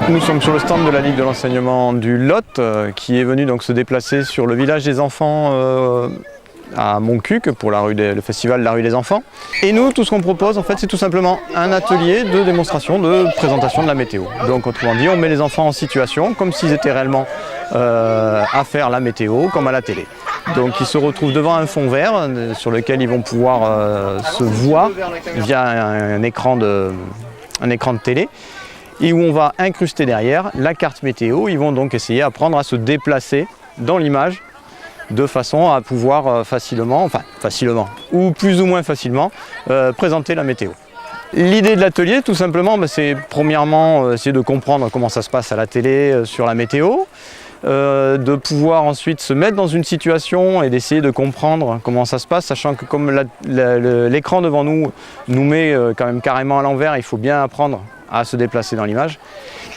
Nous sommes sur le stand de la Ligue de l'enseignement du Lot qui est venu donc se déplacer sur le village des enfants à Montcuq pour le festival de la rue des enfants. Et nous, tout ce qu'on propose en fait, c'est tout simplement un atelier de démonstration, de présentation de la météo. Donc autrement dit, on met les enfants en situation comme s'ils étaient réellement à faire la météo comme à la télé. Donc ils se retrouvent devant un fond vert sur lequel ils vont pouvoir se voir via un écran de télé et où on va incruster derrière la carte météo. Ils vont donc essayer d'apprendre à se déplacer dans l'image de façon à pouvoir facilement, ou plus ou moins facilement, présenter la météo. L'idée de l'atelier, tout simplement, c'est premièrement essayer de comprendre comment ça se passe à la télé sur la météo, de pouvoir ensuite se mettre dans une situation et d'essayer de comprendre comment ça se passe, sachant que comme l'écran devant nous met quand même carrément à l'envers, il faut bien apprendre à se déplacer dans l'image.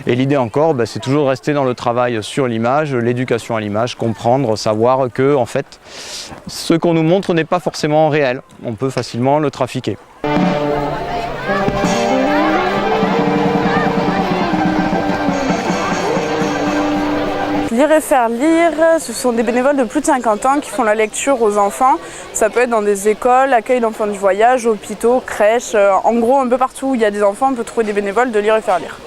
Et l'idée encore, c'est toujours de rester dans le travail sur l'image, l'éducation à l'image, comprendre, savoir que en fait, ce qu'on nous montre n'est pas forcément réel. On peut facilement le trafiquer. Lire et faire lire, ce sont des bénévoles de plus de 50 ans qui font la lecture aux enfants. Ça peut être dans des écoles, accueil d'enfants du voyage, hôpitaux, crèches. En gros, un peu partout où il y a des enfants, on peut trouver des bénévoles de lire et faire lire.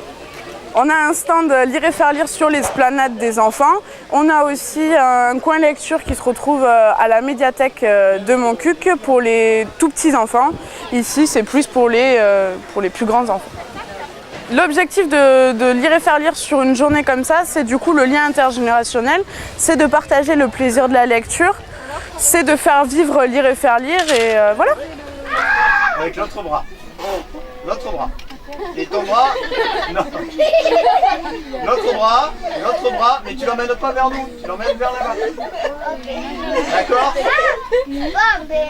On a un stand lire et faire lire sur l'esplanade des enfants. On a aussi un coin lecture qui se retrouve à la médiathèque de Montcuq pour les tout petits enfants. Ici, c'est plus pour les plus grands enfants. L'objectif de lire et faire lire sur une journée comme ça, c'est du coup le lien intergénérationnel, c'est de partager le plaisir de la lecture, c'est de faire vivre lire et faire lire et voilà. Avec l'autre bras. L'autre bras. Et ton bras. Non. L'autre bras, mais tu l'emmènes pas vers nous, tu l'emmènes vers là-bas. D'accord? Ah, mais